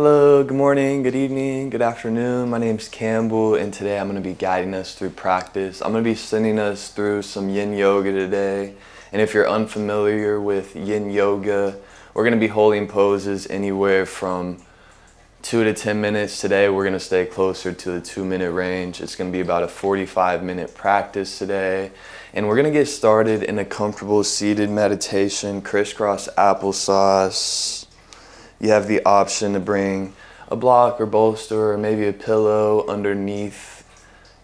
Hello, good morning, good evening, good afternoon. My name's Campbell, and today I'm going to be guiding us through practice. I'm going to be sending us through some yin yoga today. And if you're unfamiliar with yin yoga, we're going to be holding poses anywhere from 2 to 10 minutes. Today we're going to stay closer to the 2-minute range. It's going to be about a 45-minute practice today. And we're going to get started in a comfortable seated meditation, crisscross applesauce. You have the option to bring a block or bolster or maybe a pillow underneath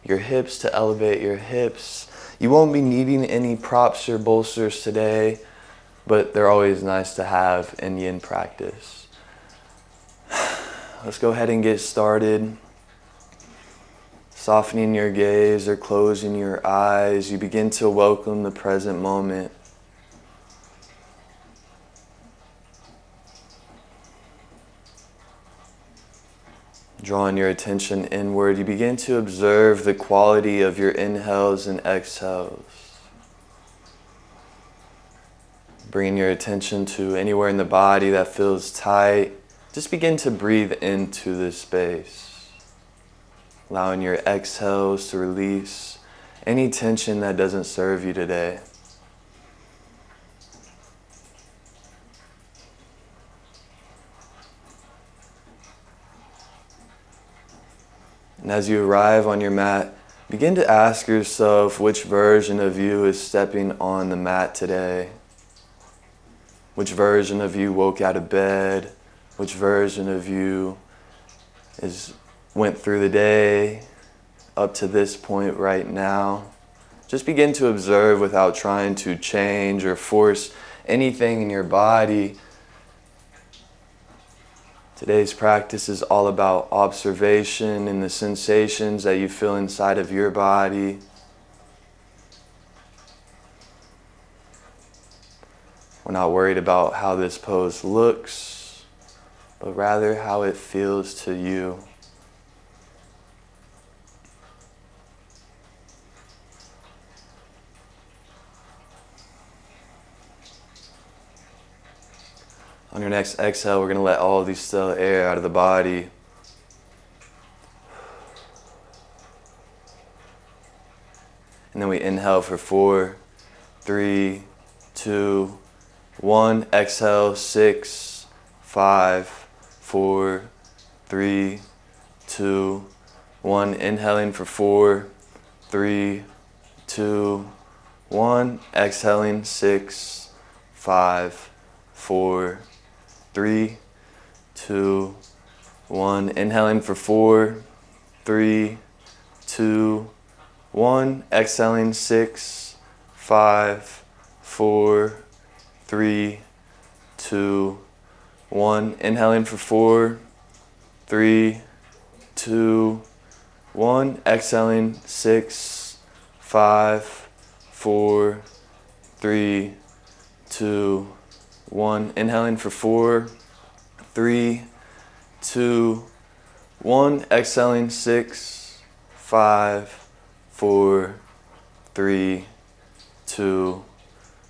your hips to elevate your hips. You won't be needing any props or bolsters today, but they're always nice to have in yin practice. Let's go ahead and get started. Softening your gaze or closing your eyes, you begin to welcome the present moment. Drawing your attention inward, you begin to observe the quality of your inhales and exhales. Bringing your attention to anywhere in the body that feels tight. Just begin to breathe into this space. Allowing your exhales to release any tension that doesn't serve you today. And as you arrive on your mat, begin to ask yourself which version of you is stepping on the mat today. Which version of you woke out of bed? Which version of you went through the day up to this point right now? Just begin to observe without trying to change or force anything in your body. Today's practice is all about observation and the sensations that you feel inside of your body. We're not worried about how this pose looks, but rather how it feels to you. On your next exhale, we're going to let all of the stale air out of the body. And then we inhale for 4, 3, 2, 1. Exhale, 6, 5, 4, 3, 2, 1. Inhaling for 4, 3, 2, 1. Exhaling, 6, 5, 4, 3, 2, 1. Inhaling for 4, 3, 2, 1. Exhaling 6, 5, 4, 3, 2, 1. Inhaling for 4, 3, 2, 1. Exhaling 6, 5, 4, 3, 2, 1. Inhaling for 4, 3, 2, 1. Exhaling 6, 5, 4, 3, 2,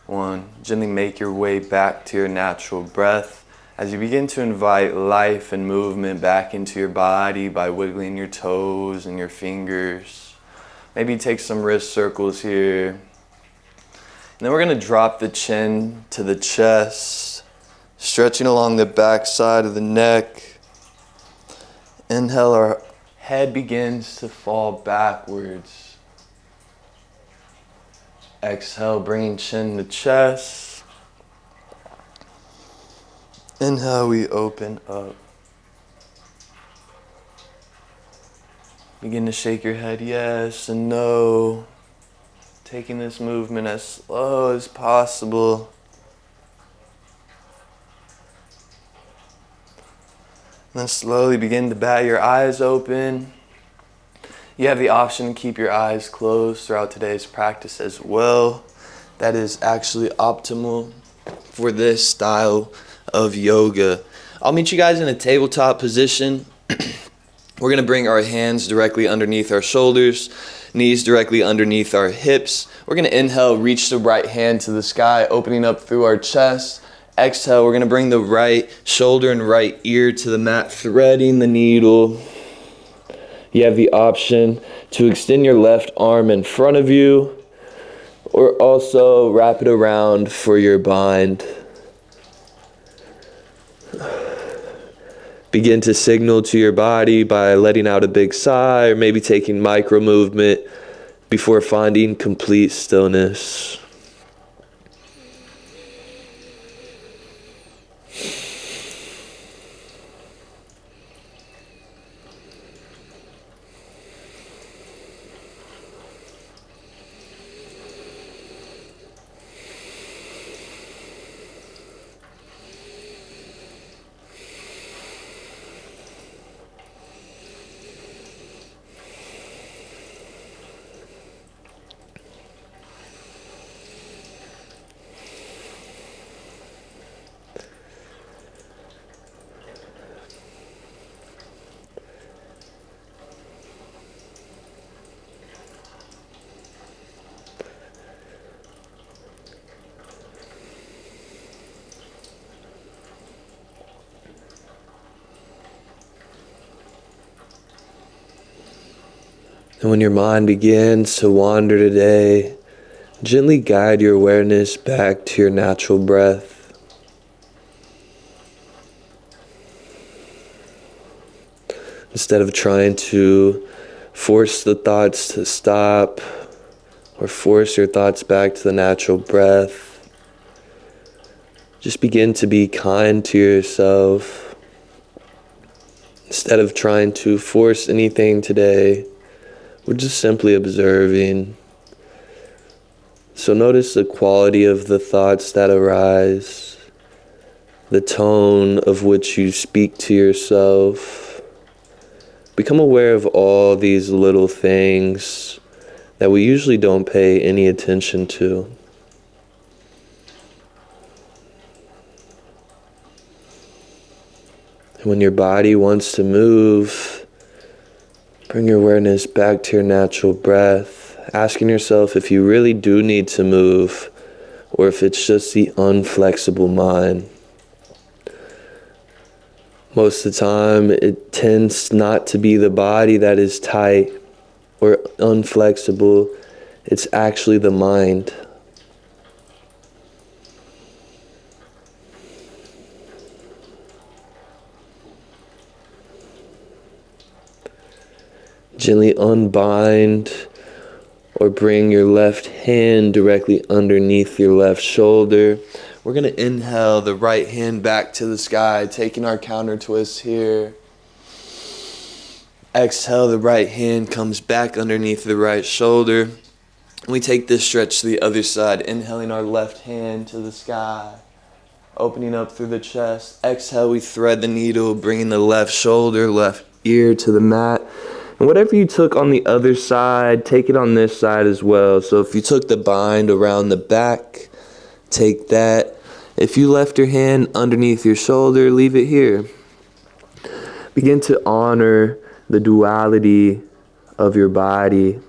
1. Gently make your way back to your natural breath as you begin to invite life and movement back into your body by wiggling your toes and your fingers. Maybe take some wrist circles here. And then we're going to drop the chin to the chest, stretching along the back side of the neck. Inhale, our head begins to fall backwards. Exhale, bringing chin to chest. Inhale, we open up. Begin to shake your head yes and no. Taking this movement as slow as possible. And then slowly begin to bat your eyes open. You have the option to keep your eyes closed throughout today's practice as well. That is actually optimal for this style of yoga. I'll meet you guys in a tabletop position. We're going to bring our hands directly underneath our shoulders, knees directly underneath our hips. We're going to inhale, reach the right hand to the sky, opening up through our chest. Exhale, we're going to bring the right shoulder and right ear to the mat, threading the needle. You have the option to extend your left arm in front of you or also wrap it around for your bind. Begin to signal to your body by letting out a big sigh or maybe taking micro movement before finding complete stillness. And when your mind begins to wander today, gently guide your awareness back to your natural breath. Instead of trying to force the thoughts to stop or force your thoughts back to the natural breath, just begin to be kind to yourself. Instead of trying to force anything today, we're just simply observing. So notice the quality of the thoughts that arise, the tone of which you speak to yourself. Become aware of all these little things that we usually don't pay any attention to. And when your body wants to move, bring your awareness back to your natural breath, asking yourself if you really do need to move or if it's just the unflexible mind. Most of the time, it tends not to be the body that is tight or unflexible. It's actually the mind. Gently unbind or bring your left hand directly underneath your left shoulder. We're going to inhale the right hand back to the sky, taking our counter twist here. Exhale, the right hand comes back underneath the right shoulder. We take this stretch to the other side, inhaling our left hand to the sky, opening up through the chest. Exhale, we thread the needle, bringing the left shoulder, left ear to the mat. And whatever you took on the other side, take it on this side as well. So if you took the bind around the back, take that. If you left your hand underneath your shoulder, leave it here. Begin to honor the duality of your body.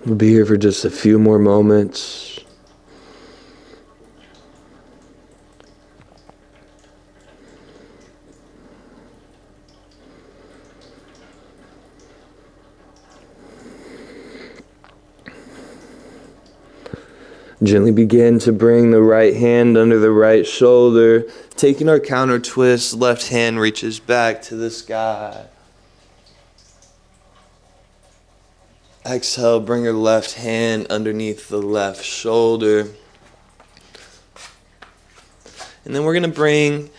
We'll be here for just a few more moments. Gently begin to bring the right hand under the right shoulder. Taking our counter twist, left hand reaches back to the sky. Exhale, bring your left hand underneath the left shoulder. And then we're going to bring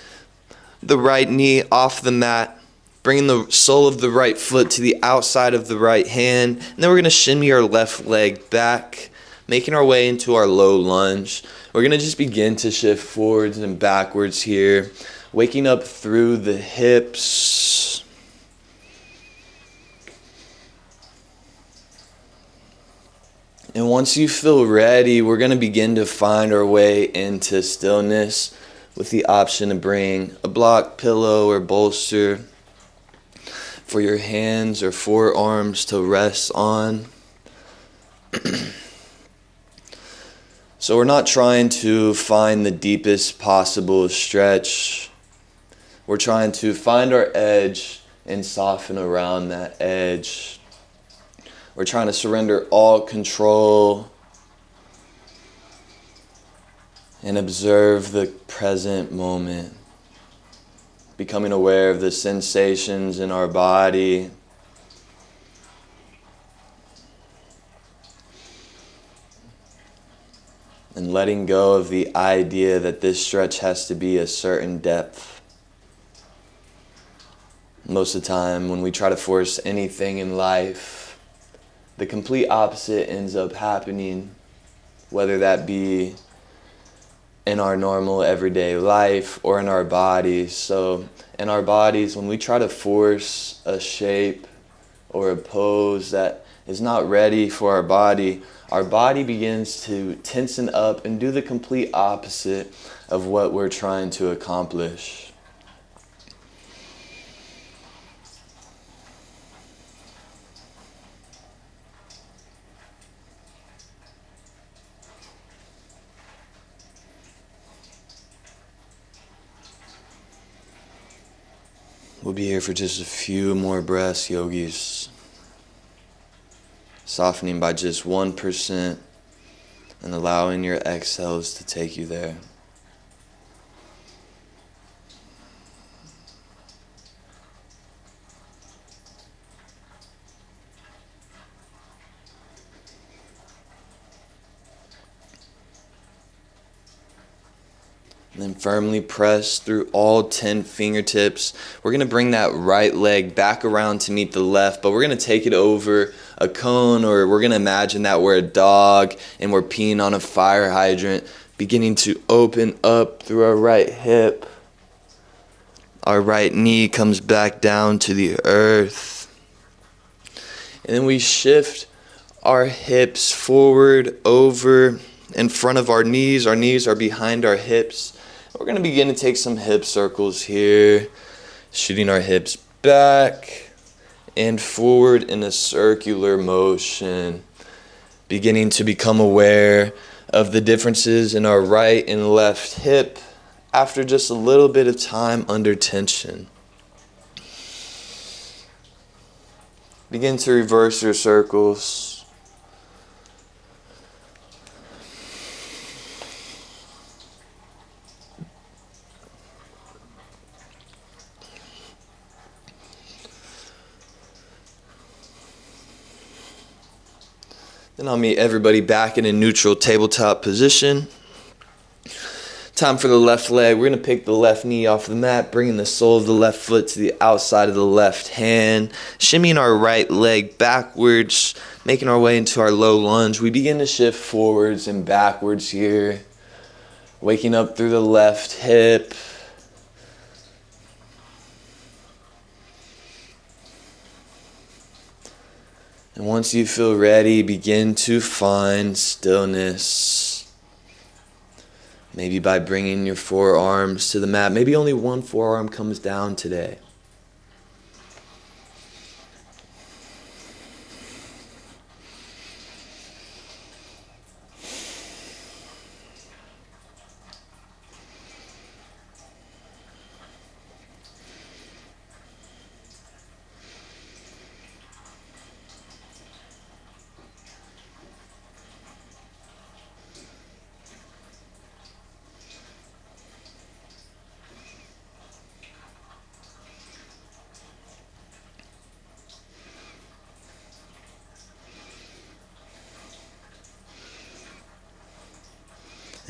the right knee off the mat, bringing the sole of the right foot to the outside of the right hand. And then we're going to shimmy our left leg back, making our way into our low lunge. We're going to just begin to shift forwards and backwards here, waking up through the hips. And once you feel ready, we're going to begin to find our way into stillness with the option to bring a block, pillow, or bolster for your hands or forearms to rest on. So we're not trying to find the deepest possible stretch. We're trying to find our edge and soften around that edge. We're trying to surrender all control and observe the present moment, becoming aware of the sensations in our body, and letting go of the idea that this stretch has to be a certain depth. Most of the time, when we try to force anything in life, the complete opposite ends up happening, whether that be in our normal everyday life or in our bodies. So in our bodies, when we try to force a shape or a pose that is not ready for our body begins to tensen up and do the complete opposite of what we're trying to accomplish. We'll be here for just a few more breaths, yogis. Softening by just 1% and allowing your exhales to take you there. And then firmly press through all 10 fingertips. We're going to bring that right leg back around to meet the left, but we're going to take it over a cone, or we're going to imagine that we're a dog and we're peeing on a fire hydrant, beginning to open up through our right hip. Our right knee comes back down to the earth. And then we shift our hips forward, over, in front of our knees. Our knees are behind our hips. We're going to begin to take some hip circles here, shooting our hips back and forward in a circular motion, beginning to become aware of the differences in our right and left hip after just a little bit of time under tension. Begin to reverse your circles. Then I'll meet everybody back in a neutral tabletop position. Time for the left leg. We're going to pick the left knee off the mat, bringing the sole of the left foot to the outside of the left hand, shimmying our right leg backwards, making our way into our low lunge. We begin to shift forwards and backwards here, waking up through the left hip. And once you feel ready, begin to find stillness. Maybe by bringing your forearms to the mat. Maybe only one forearm comes down today.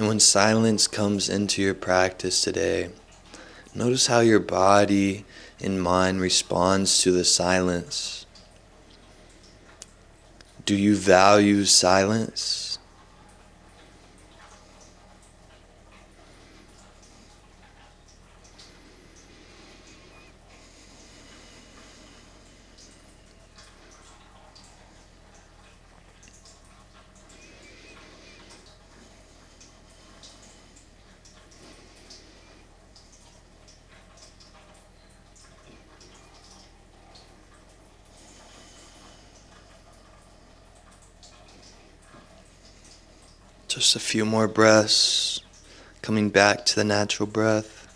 And when silence comes into your practice today, notice how your body and mind responds to the silence. Do you value silence? Just a few more breaths, coming back to the natural breath.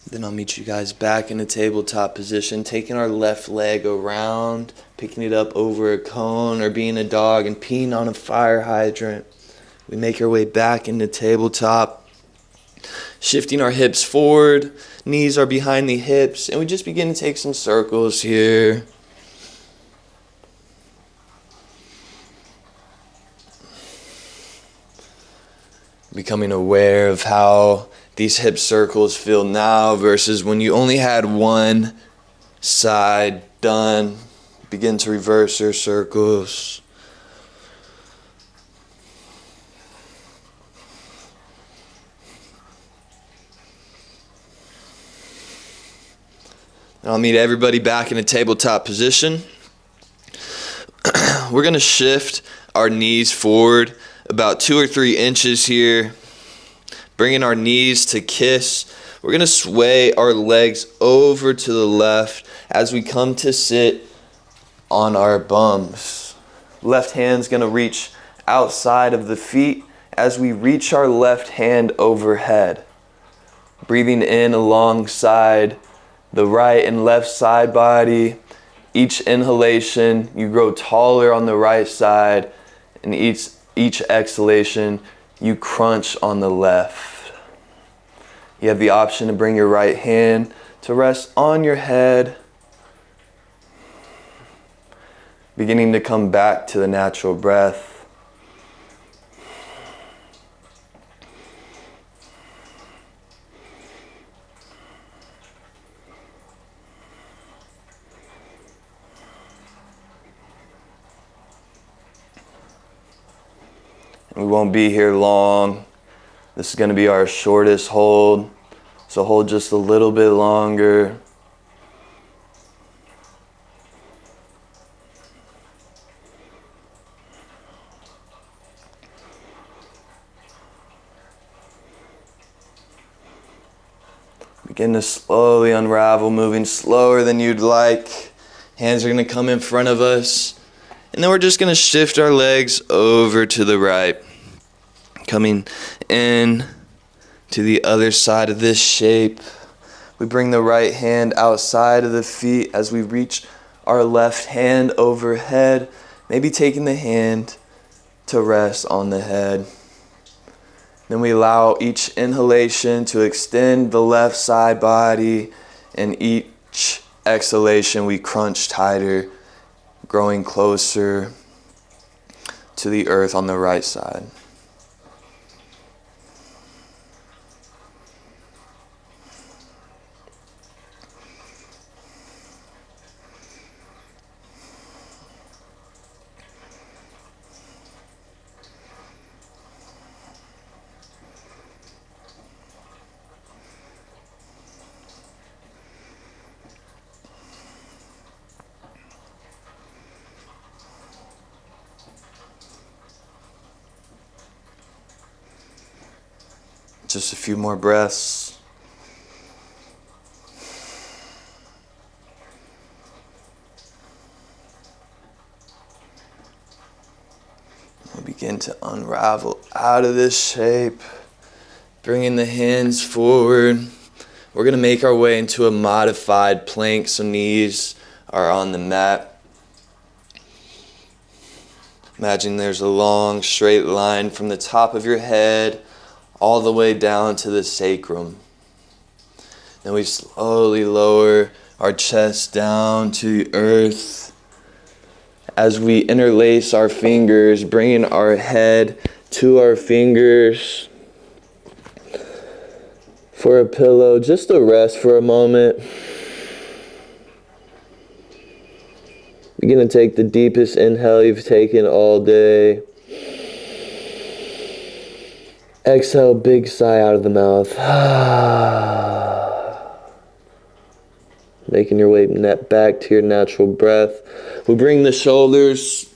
Then I'll meet you guys back in the tabletop position, taking our left leg around, picking it up over a cone, or being a dog and peeing on a fire hydrant. We make our way back into tabletop, shifting our hips forward, knees are behind the hips, and we just begin to take some circles here. Becoming aware of how these hip circles feel now versus when you only had one side done. Begin to reverse your circles. I'll meet everybody back in a tabletop position. We're going to shift our knees forward about 2 or 3 inches here, bringing our knees to kiss. We're going to sway our legs over to the left as we come to sit on our bums. Left hand's going to reach outside of the feet as we reach our left hand overhead. Breathing in alongside the right and left side body. Each inhalation, you grow taller on the right side, and each exhalation, you crunch on the left. You have the option to bring your right hand to rest on your head, beginning to come back to the natural breath. We won't be here long. This is going to be our shortest hold, so hold just a little bit longer. Begin to slowly unravel, moving slower than you'd like. Hands are going to come in front of us. And then we're just going to shift our legs over to the right. Coming in to the other side of this shape. We bring the right hand outside of the feet as we reach our left hand overhead. Maybe taking the hand to rest on the head. Then we allow each inhalation to extend the left side body, and each exhalation we crunch tighter, growing closer to the earth on the right side. Just a few more breaths. We'll begin to unravel out of this shape, bringing the hands forward. We're going to make our way into a modified plank, so knees are on the mat. Imagine there's a long straight line from the top of your head all the way down to the sacrum. Then we slowly lower our chest down to the earth. As we interlace our fingers, bringing our head to our fingers for a pillow, just to rest for a moment. Begin to take the deepest inhale you've taken all day. Exhale, big sigh out of the mouth. Making your way back to your natural breath. We bring the shoulders,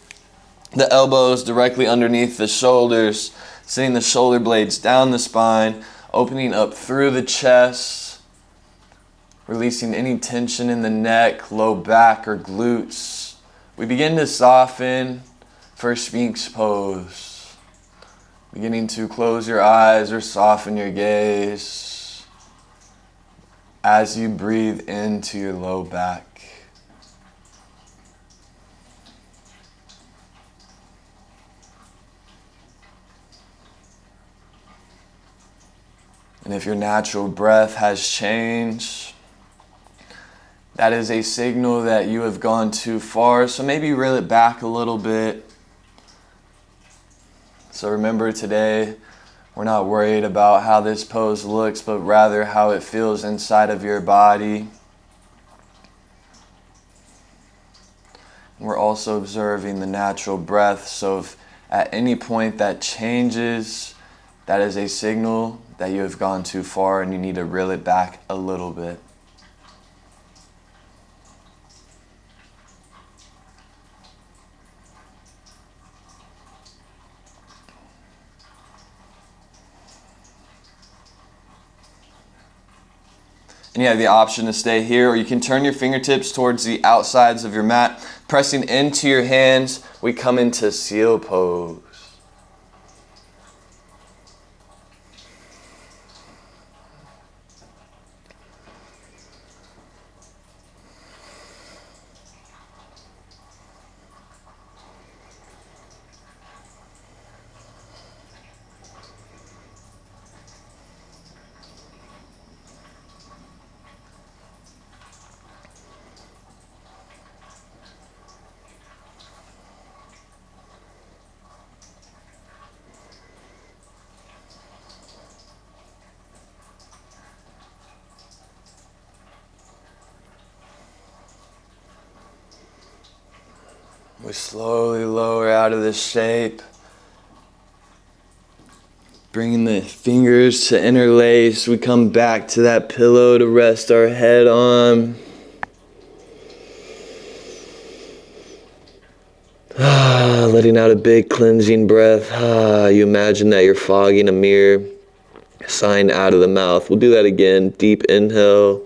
the elbows directly underneath the shoulders, sending the shoulder blades down the spine, opening up through the chest, releasing any tension in the neck, low back, or glutes. We begin to soften for Sphinx pose. Beginning to close your eyes or soften your gaze as you breathe into your low back. And if your natural breath has changed, that is a signal that you have gone too far. So maybe reel it back a little bit. So remember today, we're not worried about how this pose looks, but rather how it feels inside of your body. We're also observing the natural breath. So if at any point that changes, that is a signal that you have gone too far and you need to reel it back a little bit. And you have the option to stay here, or you can turn your fingertips towards the outsides of your mat. Pressing into your hands, we come into seal pose. We slowly lower out of this shape, bringing the fingers to interlace. We come back to that pillow to rest our head on. Letting out a big cleansing breath. You imagine that you're fogging a mirror, sighing out of the mouth. We'll do that again. Deep inhale.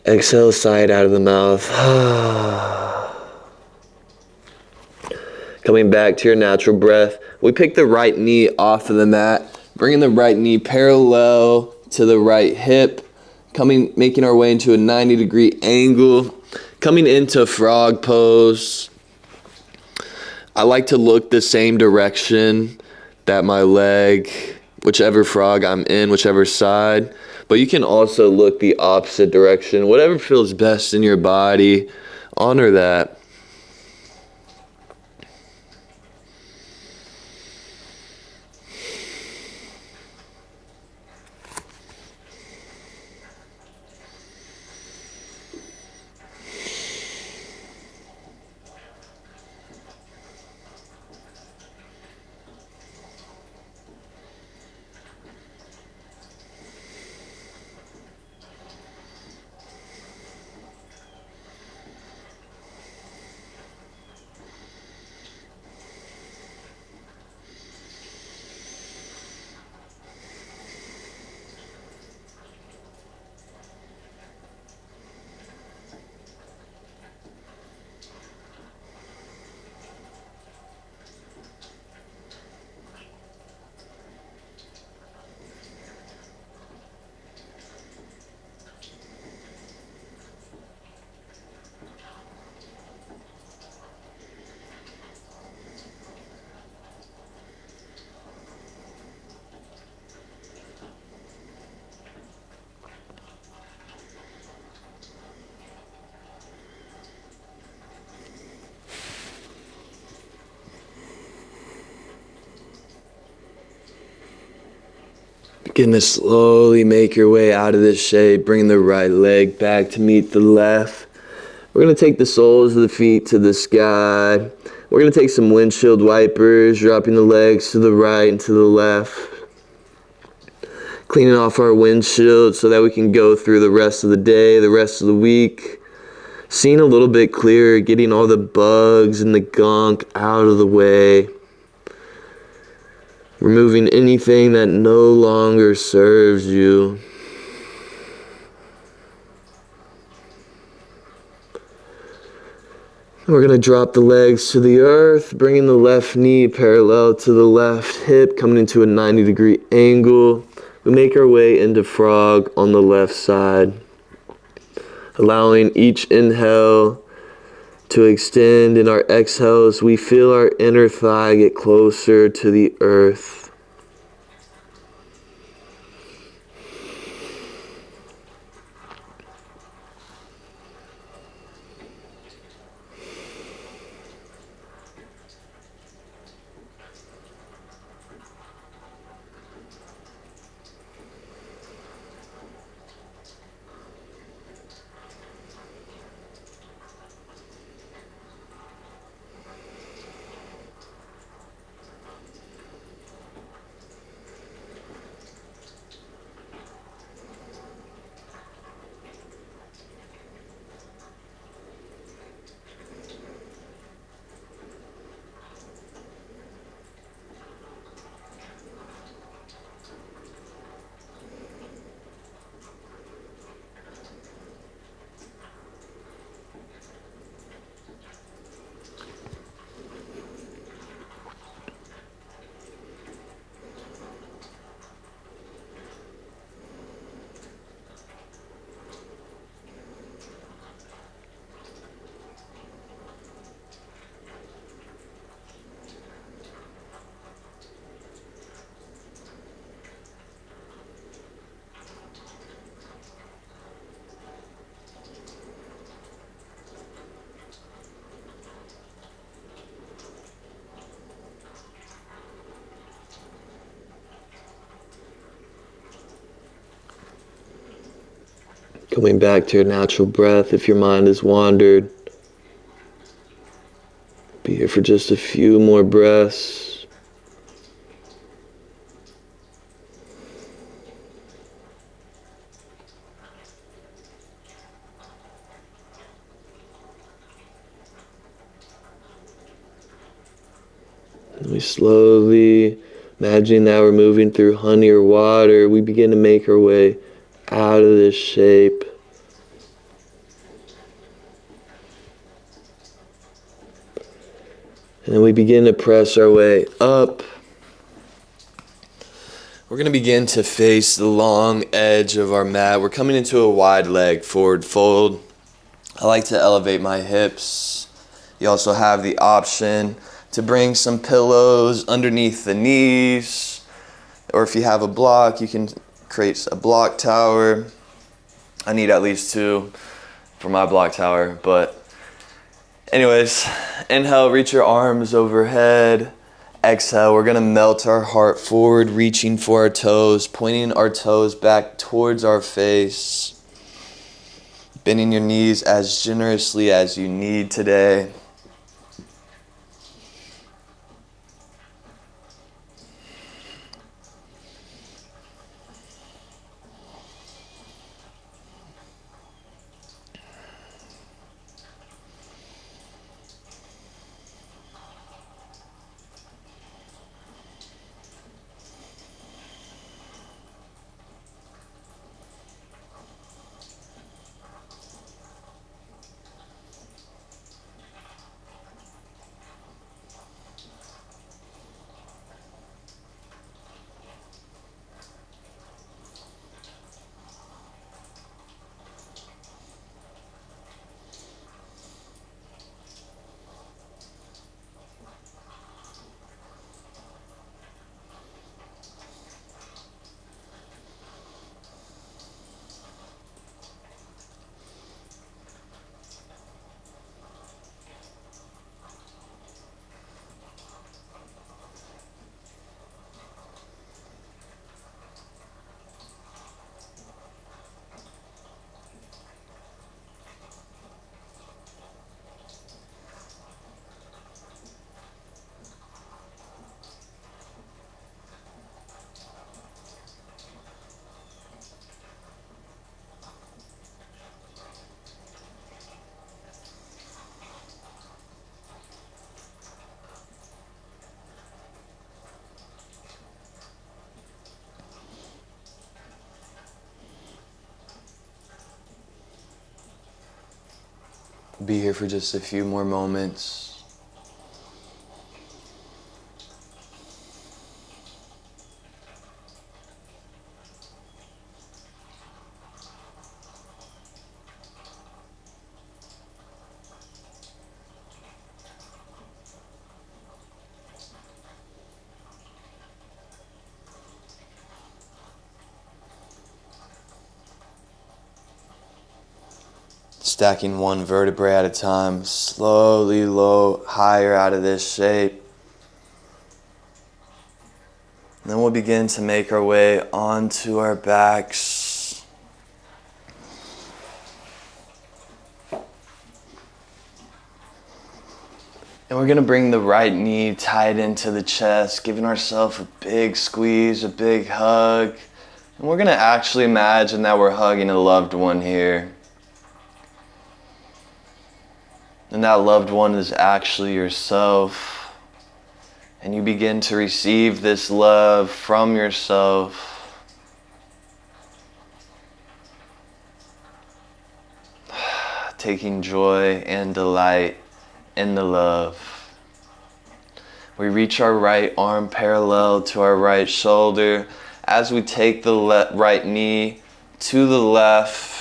Exhale, sigh it out of the mouth. Coming back to your natural breath. We pick the right knee off of the mat, bringing the right knee parallel to the right hip, making our way into a 90-degree angle, coming into frog pose. I like to look the same direction that my leg, whichever frog I'm in, whichever side. But you can also look the opposite direction. Whatever feels best in your body, honor that. Begin to slowly make your way out of this shape, bringing the right leg back to meet the left. We're going to take the soles of the feet to the sky. We're going to take some windshield wipers, dropping the legs to the right and to the left. Cleaning off our windshield so that we can go through the rest of the day, the rest of the week. Seeing a little bit clearer, getting all the bugs and the gunk out of the way. Removing anything that no longer serves you. We're going to drop the legs to the earth, bringing the left knee parallel to the left hip, coming into a 90-degree angle. We make our way into frog on the left side, allowing each inhale to extend, and our exhales, we feel our inner thigh get closer to the earth. Coming back to your natural breath if your mind has wandered. Be here for just a few more breaths. And we slowly, imagining that we're moving through honey or water, we begin to make our way out of this shape. And then we begin to press our way up. We're going to begin to face the long edge of our mat. We're coming into a wide leg forward fold. I like to elevate my hips. You also have the option to bring some pillows underneath the knees. Or if you have a block, you can create a block tower. I need at least 2 for my block tower, but anyways, inhale, reach your arms overhead. Exhale, we're gonna melt our heart forward, reaching for our toes, pointing our toes back towards our face. Bending your knees as generously as you need today. Be here for just a few more moments. Stacking one vertebrae at a time, slowly higher out of this shape. And then we'll begin to make our way onto our backs. And we're gonna bring the right knee tight into the chest, giving ourselves a big squeeze, a big hug. And we're gonna actually imagine that we're hugging a loved one here. And that loved one is actually yourself. And you begin to receive this love from yourself. Taking joy and delight in the love. We reach our right arm parallel to our right shoulder as we take the right knee to the left.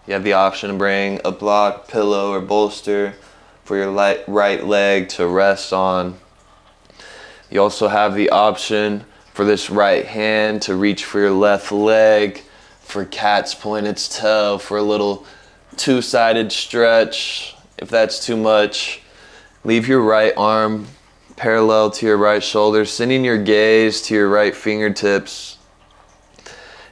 You have the option to bring a block, pillow, or bolster for your right leg to rest on. You also have the option for this right hand to reach for your left leg, for cat's pointed toe, for a little two-sided stretch. If that's too much, leave your right arm parallel to your right shoulder, sending your gaze to your right fingertips.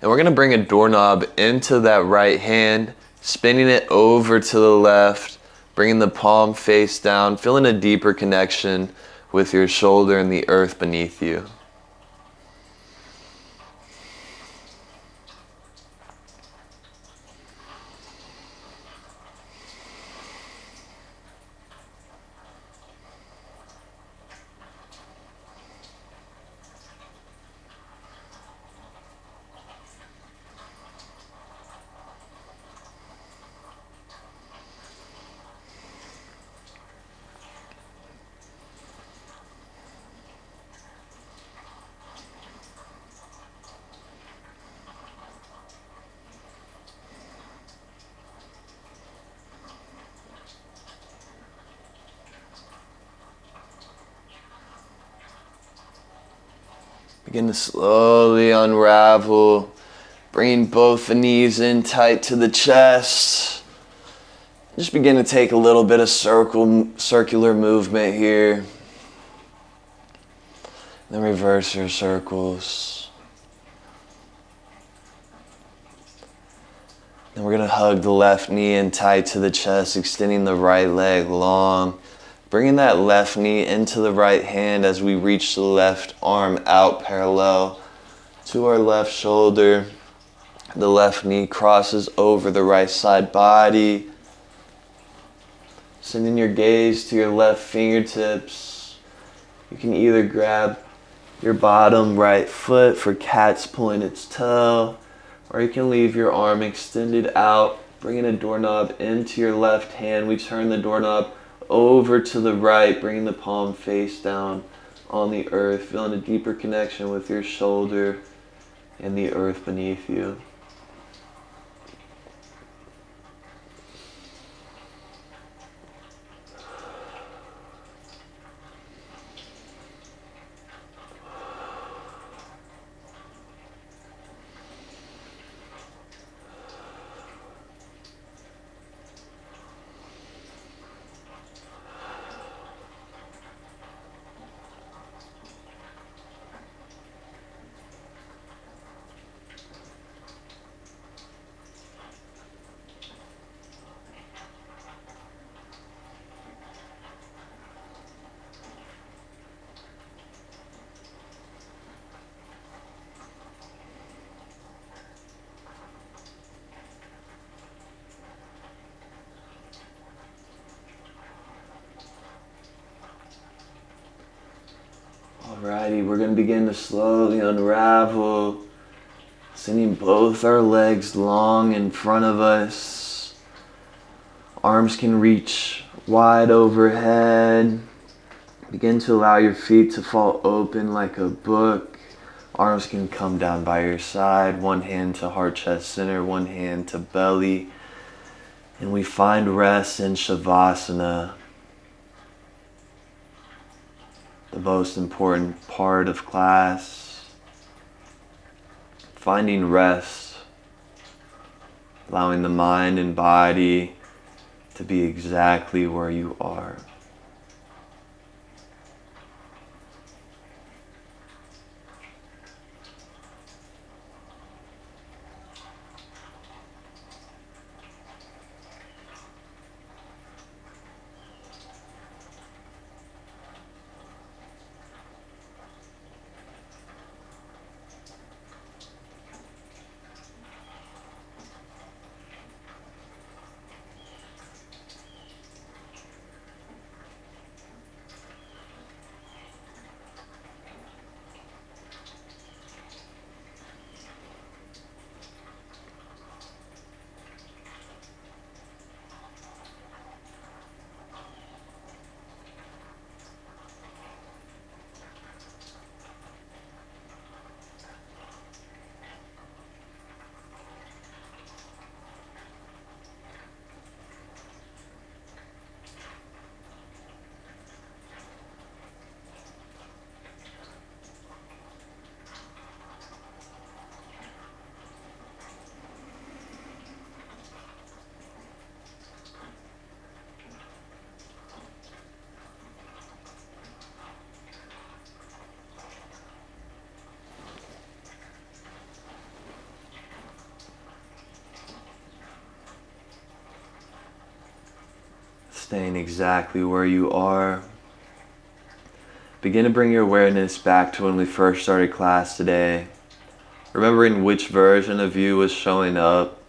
And we're gonna bring a doorknob into that right hand, spinning it over to the left, bringing the palm face down, feeling a deeper connection with your shoulder and the earth beneath you. Begin to slowly unravel, bringing both the knees in tight to the chest. Just begin to take a little bit of circular movement here. Then reverse your circles. Then we're going to hug the left knee in tight to the chest, extending the right leg long. Bringing that left knee into the right hand as we reach the left arm out parallel to our left shoulder. The left knee crosses over the right side body. Sending your gaze to your left fingertips. You can either grab your bottom right foot for cat's pointed toe, or you can leave your arm extended out, bringing a doorknob into your left hand. We turn the doorknob over to the right, bringing the palm face down on the earth, feeling a deeper connection with your shoulder and the earth beneath you. Alrighty, we're going to begin to slowly unravel, Sending both our legs long in front of us. Arms can reach wide overhead. Begin to allow your feet to fall open like a book. Arms can come down by your side. One hand to heart, chest, center. One hand to belly. And we find rest in Shavasana. The most important part of class. Finding rest. Allowing the mind and body to be exactly where you are. Staying exactly where you are. Begin to bring your awareness back to when we first started class today. Remembering which version of you was showing up.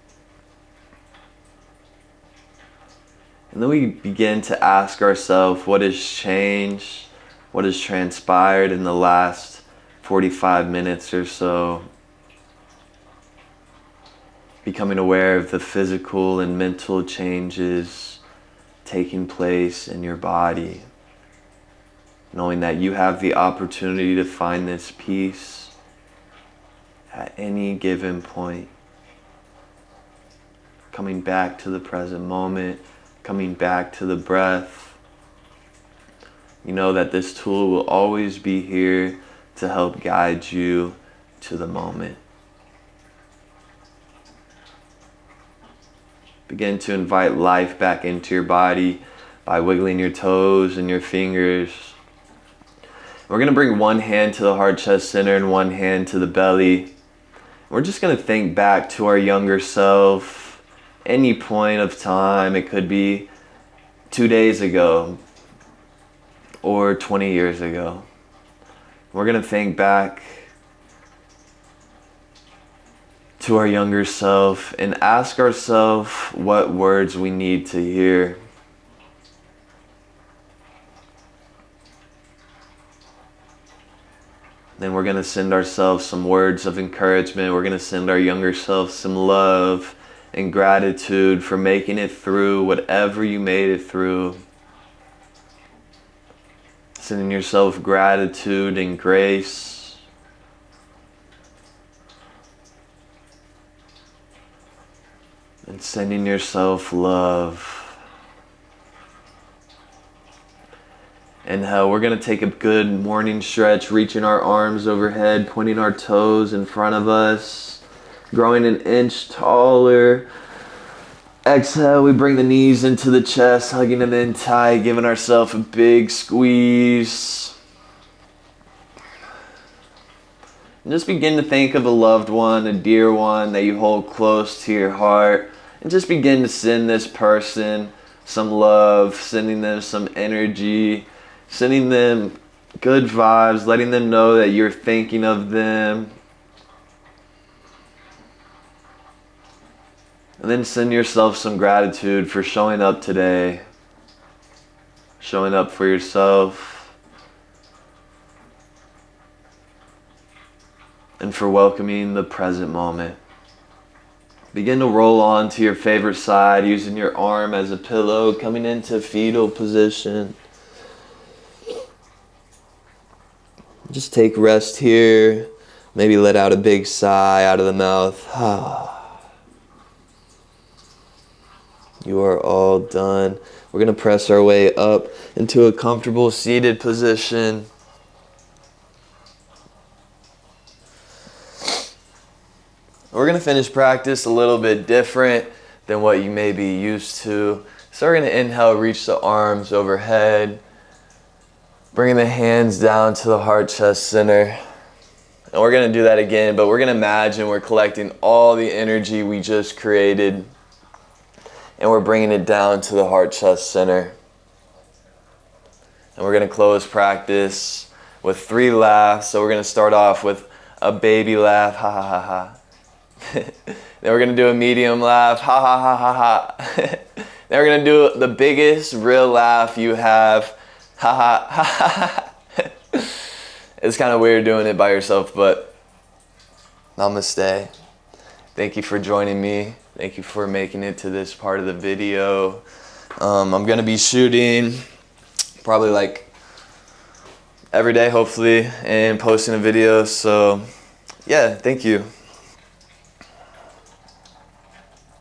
And then we begin to ask ourselves what has changed, what has transpired in the last 45 minutes or so. Becoming aware of the physical and mental changes taking place in your body. Knowing that you have the opportunity to find this peace at any given point. Coming back to the present moment, coming back to the breath. You know that this tool will always be here to help guide you to the moment. Begin to invite life back into your body by wiggling your toes and your fingers. We're going to bring one hand to the heart, chest, center, and one hand to the belly. We're just going to think back to our younger self, any point of time. It could be 2 days ago or 20 years ago. We're going to think back to our younger self and ask ourselves what words we need to hear. Then we're going to send ourselves some words of encouragement. We're going to send our younger self some love and gratitude for making it through whatever you made it through. Sending yourself gratitude and grace. And sending yourself love. And we're going to take a good morning stretch, reaching our arms overhead, pointing our toes in front of us, growing an inch taller. Exhale, we bring the knees into the chest, hugging them in tight, giving ourselves a big squeeze. And just begin to think of a loved one, a dear one that you hold close to your heart. And just begin to send this person some love, sending them some energy, sending them good vibes, letting them know that you're thinking of them. And then send yourself some gratitude for showing up today, showing up for yourself. and for welcoming the present moment. Begin to roll on to your favorite side, using your arm as a pillow, coming into fetal position. Just take rest here. Maybe let out a big sigh out of the mouth. You are all done. We're going to press our way up into a comfortable seated position. We're going to finish practice a little bit different than what you may be used to. So we're going to inhale, reach the arms overhead, bringing the hands down to the heart chest center. And we're going to do that again, but we're going to imagine we're collecting all the energy we just created and we're bringing it down to the heart chest center. And we're going to close practice with 3 laughs. So we're going to start off with a baby laugh, ha ha ha ha. Then we're going to do a medium laugh, ha ha ha ha ha. Then we're going to do the biggest real laugh you have, ha ha ha ha. It's kind of weird doing it by yourself, but namaste. Thank you for joining me. Thank you for making it to this part of the video. I'm going to be shooting probably like every day, hopefully, and posting a video. So yeah, thank you.